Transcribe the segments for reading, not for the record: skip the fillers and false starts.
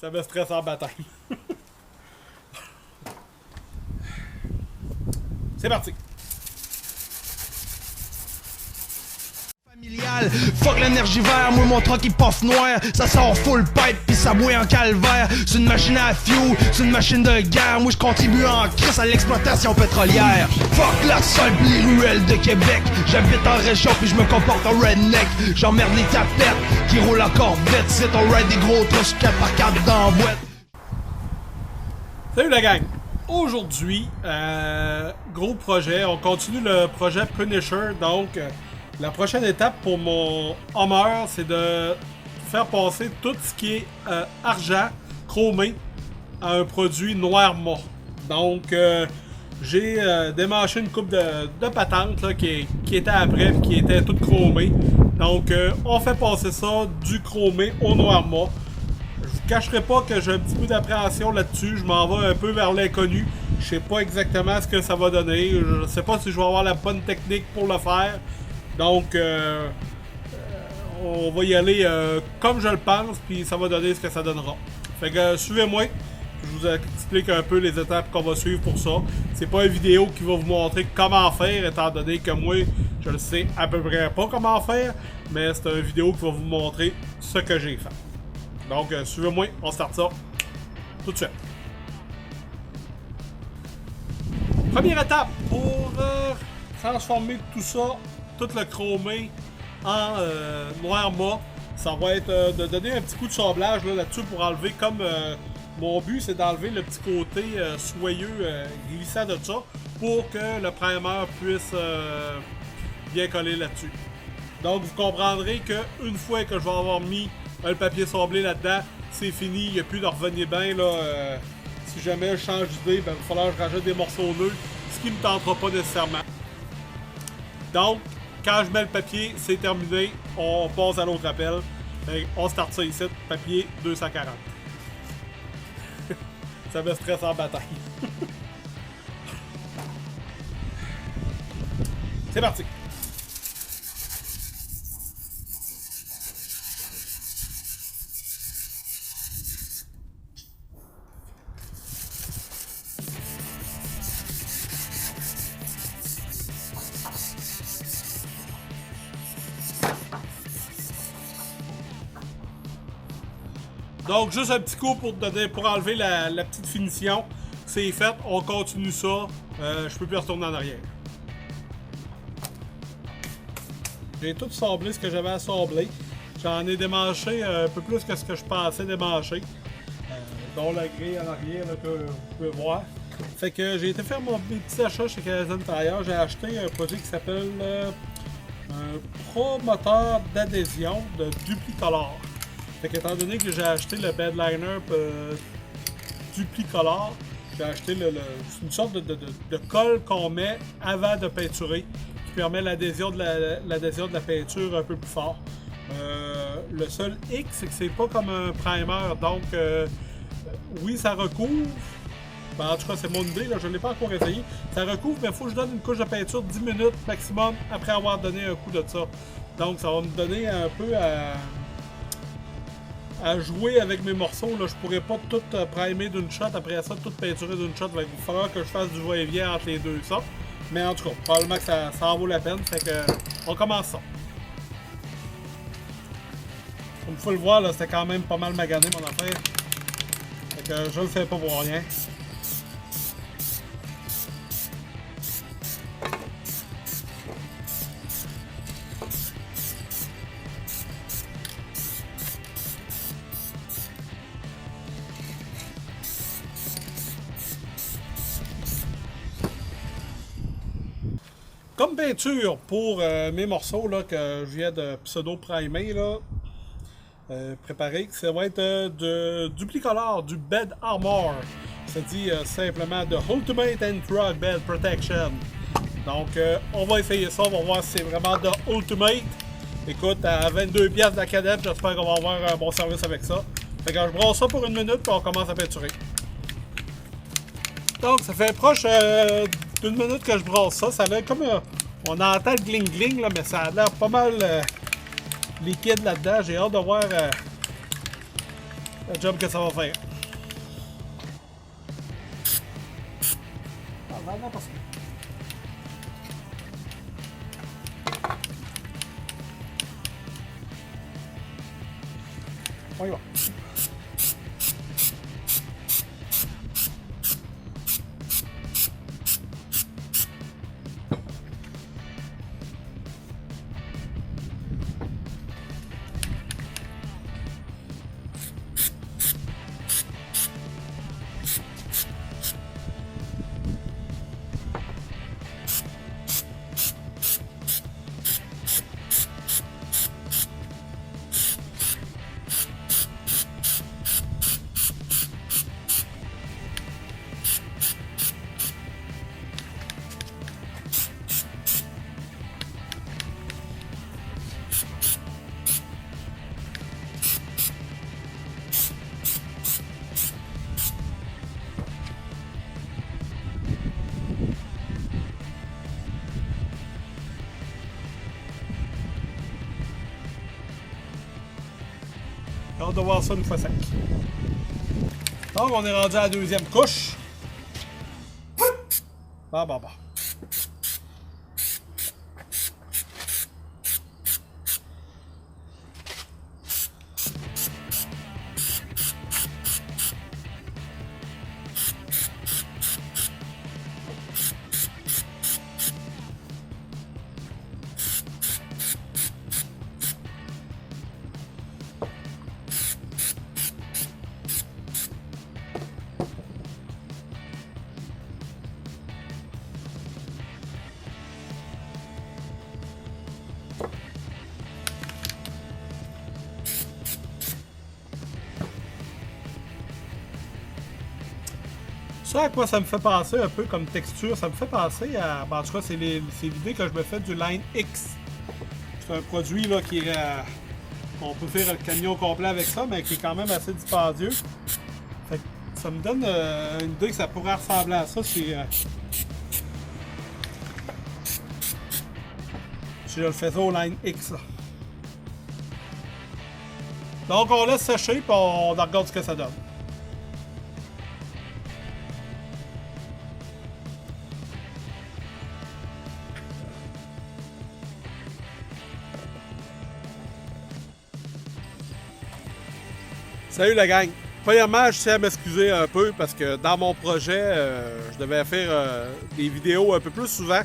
Ça me stresse en bataille. C'est parti. Fuck l'énergie vert, moi mon truck il puff noir. Ça sort full pipe pis ça bouille en calvaire. C'est une machine à fuel, c'est une machine de guerre. Moi je contribue en crise à l'exploitation pétrolière. Fuck la sol pis les ruelles de Québec. J'habite en région pis je me comporte en redneck. J'emmerde les tapettes qui roulent encore vite. C'est on ride des gros trucks 4x4 dans la boîte. Salut la gang! Aujourd'hui, gros projet. On continue le projet Punisher. Donc, la prochaine étape pour mon Hummer, c'est de faire passer tout ce qui est argent chromé à un produit noir mat. Donc, j'ai démanché une coupe de patentes là, qui était après et qui était toute chromée. Donc, on fait passer ça du chromé au noir mat. Je vous cacherai pas que j'ai un petit peu d'appréhension là-dessus. Je m'en vais un peu vers l'inconnu. Je sais pas exactement ce que ça va donner. Je sais pas si je vais avoir la bonne technique pour le faire. Donc, on va y aller comme je le pense, puis ça va donner ce que ça donnera. Fait que suivez-moi. Je vous explique un peu les étapes qu'on va suivre pour ça. C'est pas une vidéo qui va vous montrer comment faire, étant donné que moi, je ne sais à peu près pas comment faire. Mais c'est une vidéo qui va vous montrer ce que j'ai fait. Donc, suivez-moi, on start ça tout de suite. Première étape pour transformer tout ça, tout le chromé en noir mat. Ça va être de donner un petit coup de sablage là-dessus pour enlever comme mon but c'est d'enlever le petit côté soyeux glissant de ça pour que le primer puisse bien coller là-dessus. Donc vous comprendrez qu'une fois que je vais avoir mis le papier sablé là-dedans, c'est fini, il n'y a plus de revenir bien là. Si jamais je change d'idée, ben, il va falloir que je rajoute des morceaux nœuds, ce qui ne me tentera pas nécessairement. Donc, quand je mets le papier, c'est terminé, on passe à l'autre appel. Et on start ça ici, papier 240. Ça me stresse en bataille. C'est parti! Donc, juste un petit coup pour enlever la petite finition. C'est fait, on continue ça. Je peux plus retourner en arrière. J'ai tout sablé ce que j'avais à sabler. J'en ai démanché un peu plus que ce que je pensais démancher. Dont la grille en arrière là, que vous pouvez voir. Fait que j'ai été faire mes petits achats chez Canadian Tire. J'ai acheté un produit qui s'appelle un promoteur d'adhésion de Duplicolor. Fait qu'étant donné que j'ai acheté le bedliner Duplicolor, j'ai acheté une sorte de colle qu'on met avant de peinturer, qui permet l'adhésion de la peinture un peu plus fort. Le seul hic, c'est que c'est pas comme un primer, donc oui, ça recouvre. Ben, en tout cas, c'est mon idée, là, je ne l'ai pas encore essayé. Ça recouvre, mais il faut que je donne une couche de peinture 10 minutes maximum après avoir donné un coup de ça. Donc, ça va me donner un peu à jouer avec mes morceaux. Là. Je pourrais pas tout primer d'une shot, après ça, tout peinturer d'une shot. Il va falloir que je fasse du va-et-vient entre les deux ça. Mais en tout cas, probablement que ça en vaut la peine. Fait que, on commence ça. Comme il faut le voir, là, c'était quand même pas mal magané mon affaire. Fait que je le fais pas pour rien. Comme peinture pour mes morceaux là, que je viens de pseudo-primer, là, préparer, ça va être de Duplicolor, du Bed Armor. Ça dit simplement de Ultimate and Truck Bed Protection. Donc, on va essayer ça, on va voir si c'est vraiment de Ultimate. Écoute, à 22$ de la canette, j'espère qu'on va avoir un bon service avec ça. Fait que je brosse ça pour une minute, puis on commence à peinturer. Donc, ça fait proche d'une minute que je brosse ça. Ça a l'air comme... on entend le gling-gling, là, mais ça a l'air pas mal liquide là-dedans. J'ai hâte de voir le job que ça va faire. Ah, vraiment parce que... On y va. J'ai hâte de voir ça une fois sec. Donc, on est rendu à la deuxième couche. Bah. Ça, à quoi ça me fait penser un peu comme texture, ça me fait penser à... Ben, en tout cas, c'est l'idée que je me fais du Line X. C'est un produit là qui est... on peut faire le camion complet avec ça, mais qui est quand même assez dispendieux. Fait que ça me donne une idée que ça pourrait ressembler à ça si je le faisais au Line X. Là. Donc on laisse sécher et on regarde ce que ça donne. Salut la gang! Premièrement, je tiens à m'excuser un peu parce que dans mon projet, je devais faire des vidéos un peu plus souvent.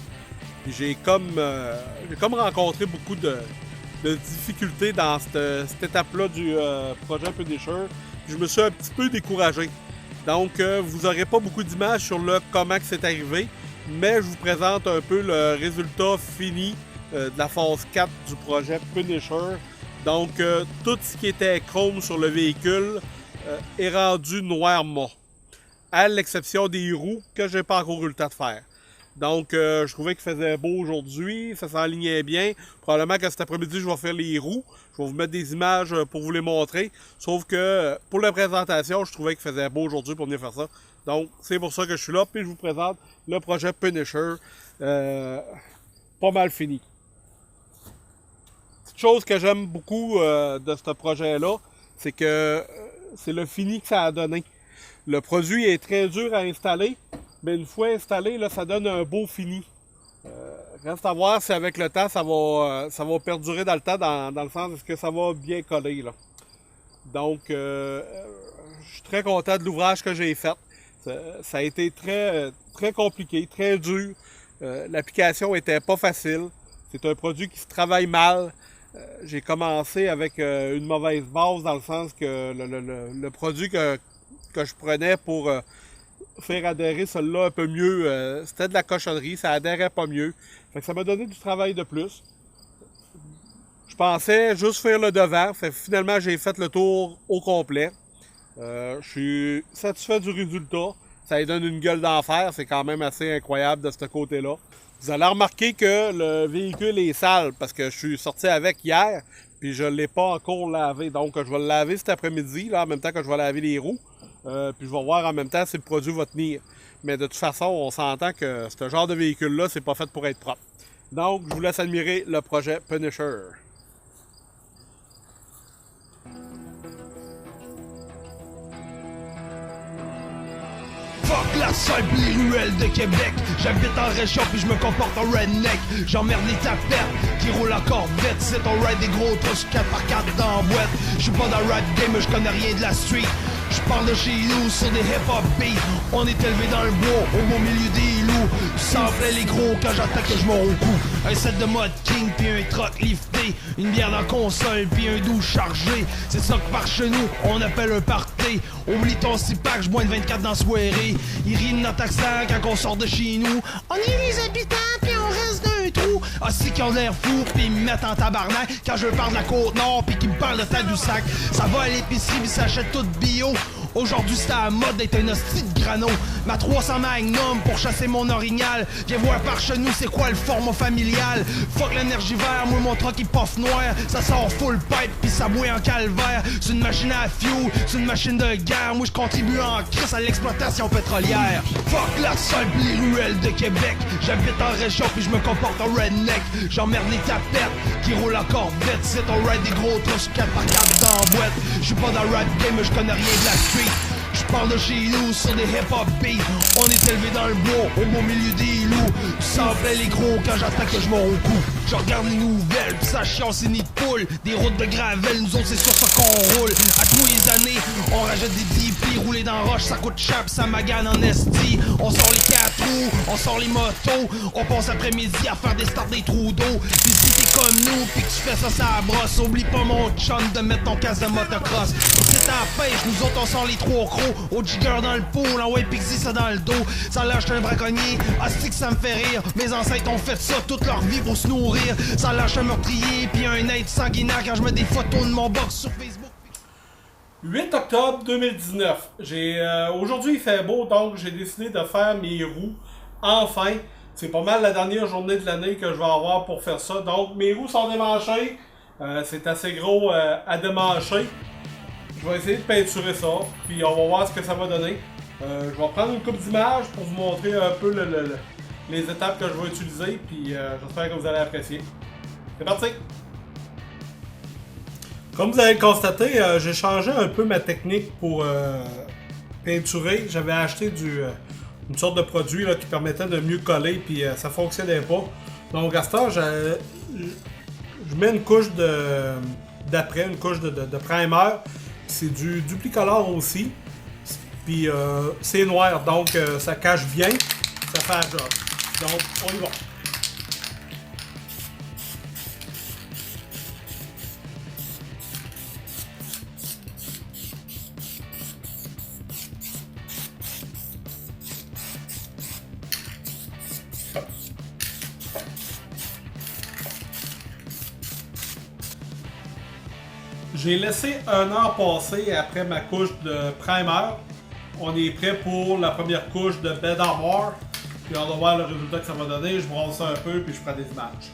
J'ai comme rencontré beaucoup de difficultés dans cette étape-là du projet Punisher. Je me suis un petit peu découragé. Donc, vous n'aurez pas beaucoup d'images sur le comment que c'est arrivé, mais je vous présente un peu le résultat fini de la phase 4 du projet Punisher. Donc, tout ce qui était chrome sur le véhicule est rendu noir mat, à l'exception des roues que j'ai pas encore eu le temps de faire. Donc, je trouvais qu'il faisait beau aujourd'hui, ça s'enlignait bien. Probablement que cet après-midi, je vais faire les roues. Je vais vous mettre des images pour vous les montrer. Sauf que pour la présentation, je trouvais qu'il faisait beau aujourd'hui pour venir faire ça. Donc, c'est pour ça que je suis là. Puis, je vous présente le projet Punisher. Pas mal fini. Chose que j'aime beaucoup de ce projet-là, c'est que c'est le fini que ça a donné. Le produit est très dur à installer, mais une fois installé, là, ça donne un beau fini. Reste à voir si avec le temps, ça va perdurer dans le temps, dans le sens est-ce que ça va bien coller. Là. Donc, je suis très content de l'ouvrage que j'ai fait. Ça a été très, très compliqué, très dur. L'application était pas facile. C'est un produit qui se travaille mal. J'ai commencé avec une mauvaise base dans le sens que le produit que je prenais pour faire adhérer celui-là un peu mieux, c'était de la cochonnerie, ça adhérait pas mieux. Fait que ça m'a donné du travail de plus. Je pensais juste faire le devant, finalement j'ai fait le tour au complet. Je suis satisfait du résultat, ça lui donne une gueule d'enfer, c'est quand même assez incroyable de ce côté-là. Vous allez remarquer que le véhicule est sale parce que je suis sorti avec hier puis je ne l'ai pas encore lavé. Donc je vais le laver cet après-midi là, en même temps que je vais laver les roues. Puis je vais voir en même temps si le produit va tenir. Mais de toute façon, on s'entend que ce genre de véhicule-là, c'est pas fait pour être propre. Donc, je vous laisse admirer le projet Punisher. Fuck la seule pis les ruelles de Québec. J'habite en région puis je me comporte en redneck. J'emmerde les tapettes qui roulent en corvette. C'est ton ride des gros trucks 4x4 dans la boîte. J'suis pas dans le rap game mais j'connais rien de la street. J'parle de chez nous sur des hip-hop beats. On est élevé dans le bois, au beau milieu des loups. Semblait les gros quand j'attaque que je mords au cou. Un set de mode king puis un truck lifté. Une bière dans la console puis un douche chargé. C'est ça que par chez nous on appelle un party. Oublie ton 6-pack, j'bois une 24 dans la soirée. Ils rient de notre accent quand on sort de chez nous. On est les habitants puis on reste d'un trou. Ah c'est qu'ils ont l'air fous puis ils me mettent en tabarnak quand je parle de la Côte-Nord puis qu'ils me parlent de Tadoussac. Ça va à l'épicerie puis ça achète tout bio. Aujourd'hui c'est à la mode d'être un hostie de grano. Ma 300 Magnum pour chasser mon orignal. Viens voir par chez nous c'est quoi le format familial. Fuck l'énergivore, moi mon truck il puff noir. Ça sort full pipe pis ça bouille en calvaire. C'est une machine à fuel, c'est une machine de guerre. Moi je contribue en crise à l'exploitation pétrolière. Fuck la seule pis les ruelles de Québec. J'habite en région pis je me comporte en redneck. J'emmerde les tapettes qui roulent en corvette. C'est ton ride des gros trucks 4x4 dans la boîte. J'suis pas dans le rap game mais j'connais rien de la street. J'parle de chez nous sur des hip-hop beats. On est élevé dans le bois, au beau milieu des loups. Semblait les gros quand j'attaque que je mords au cou. Je regarde les nouvelles, pis ça chiant c'est nid de poule. Des routes de gravel, nous autres c'est sur ça qu'on roule. À tous les années, on rajoute des DP. Rouler dans roche, ça coûte cher pis ça magane en esti. On sort les 4 roues, on sort les motos. On passe après-midi à faire des starts des trous d'eau. Pis si t'es comme nous, pis que tu fais ça la brosse, oublie pas mon chum de mettre ton casque de motocross. C'est à pêche, nous autres on sort les 3 crocs. Au jigger dans le pool, en ouais pixie ça dans le dos. Ça lâche un braconnier, hostie que ça me fait rire. Mes ancêtres ont fait ça toute leur vie pour se nourrir. Ça lâche un meurtrier, puis un être sanguinaire quand je mets des photos de mon box sur Facebook. 8 octobre 2019. Aujourd'hui il fait beau, donc j'ai décidé de faire mes roues. Enfin, c'est pas mal la dernière journée de l'année que je vais avoir pour faire ça. Donc mes roues sont démanchées. C'est assez gros à démancher. Je vais essayer de peinturer ça, puis on va voir ce que ça va donner. Je vais prendre une coupe d'images pour vous montrer un peu les étapes que je vais utiliser, puis j'espère que vous allez apprécier. C'est parti! Comme vous avez constaté, j'ai changé un peu ma technique pour peinturer. J'avais acheté une sorte de produit là, qui permettait de mieux coller, puis ça fonctionnait pas. Donc à ce temps, je mets une couche d'après, une couche de primer. C'est du Duplicolor aussi. Puis c'est noir, donc ça cache bien. Ça fait la job. Donc on y va. J'ai laissé 1 heure passer après ma couche de primer. On est prêt pour la première couche de bed armor. Puis on va voir le résultat que ça va donner. Je bronze ça un peu puis je prends des images.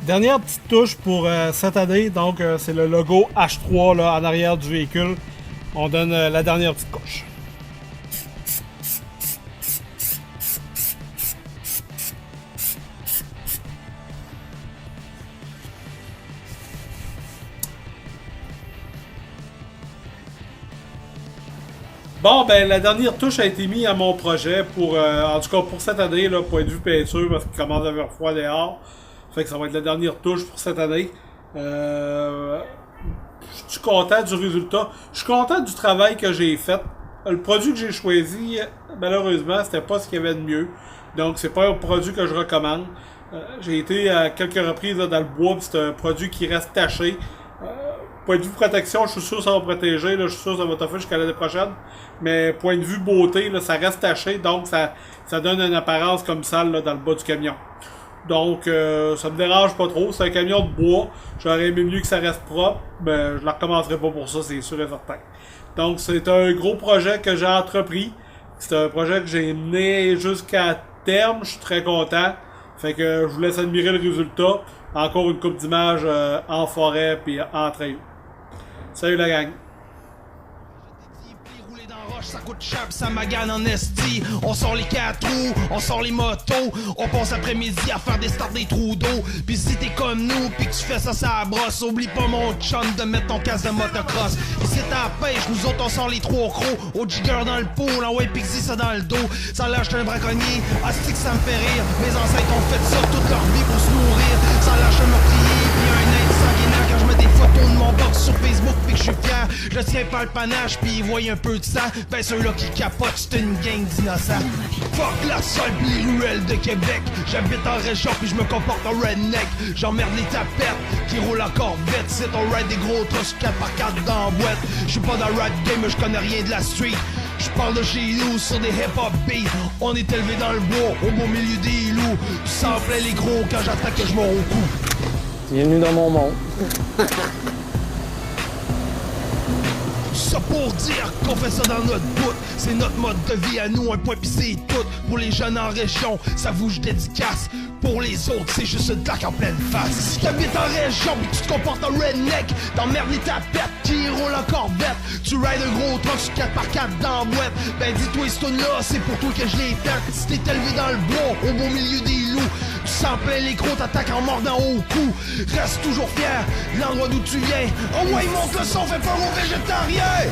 Dernière petite touche pour cette année, donc c'est le logo H3 là, en arrière du véhicule. On donne la dernière petite couche. Bon, ben la dernière touche a été mise à mon projet pour, en tout cas pour cette année, là, point de vue peinture, parce qu'il commence à faire froid dehors. Fait que ça va être la dernière touche pour cette année. Je suis content du résultat. Je suis content du travail que j'ai fait. Le produit que j'ai choisi, malheureusement, c'était pas ce qu'il y avait de mieux. Donc, c'est pas un produit que je recommande. J'ai été à quelques reprises là, dans le bois, c'est un produit qui reste taché. Point de vue protection, je suis sûr que ça va protéger, là, je suis sûr que ça va t'offrir jusqu'à l'année prochaine. Mais point de vue beauté, là, ça reste taché, donc ça donne une apparence comme ça là, dans le bas du camion. Donc ça me dérange pas trop, c'est un camion de bois, j'aurais aimé mieux que ça reste propre, mais je ne recommencerai pas pour ça, c'est sûr et certain. Donc c'est un gros projet que j'ai entrepris, c'est un projet que j'ai mené jusqu'à terme, je suis très content. Fait que je vous laisse admirer le résultat. Encore une coupe d'images en forêt puis en trail. Salut la gang! Ça coûte cher pis ça magane en esti. On sort les 4 roues, on sort les motos. On passe après-midi à faire des starts des trous d'eau. Pis si t'es comme nous pis que tu fais ça brosse, oublie pas mon chum de mettre ton casque de motocross. Et c'est ta pêche, nous autres on sort les 3 crocs. Au jigger dans le pool, en ouais pixie ça dans le dos. Ça lâche un braconnier, asti que ça me fait rire. Mes ancêtres ont fait ça toute leur vie pour se nourrir. Ça lâche un meurtrier, pis un aide sanguinaire. Quand je mets des photos de mon box sur Facebook pis que je suis fier. Je tiens par le panache pis ils voient un peu de sang. Ben ceux-là qui capotent, c'est une gang d'innocents. Fuck la seule pis les ruelles de Québec. J'habite en région pis je me comporte en redneck. J'emmerde les tapettes qui roulent encore vite. C'est on ride des gros trucks 4x4 dans la boîte. J'suis pas dans le rap game mais j'connais rien de la street. J'parle de chez nous sur des hip-hop beats. On est élevé dans le bois, au beau milieu des loups. Tu sens plein les gros quand j'attaque que je mords au cou. Bienvenue dans mon monde. Ça pour dire qu'on fait ça dans notre bout. C'est notre mode de vie à nous, un point pis c'est tout. Pour les jeunes en région, ça vous je dédicace. Pour les autres, c'est juste une claque en pleine face. Si t'habites en région pis que tu te comportes en redneck, t'emmerdes les tapettes qui roulent en corvette. Tu rides un gros truck sur 4x4 dans la boîte. Ben dis-toi ce là c'est pour toi que je l'ai fait. Si t'es élevé dans le bois, au beau milieu des loups, tu sens plein les crocs, t'attaques en mordant au cou. Reste toujours fier de l'endroit d'où tu viens. Oh ouais, monte le son, fais pas mon végétarien.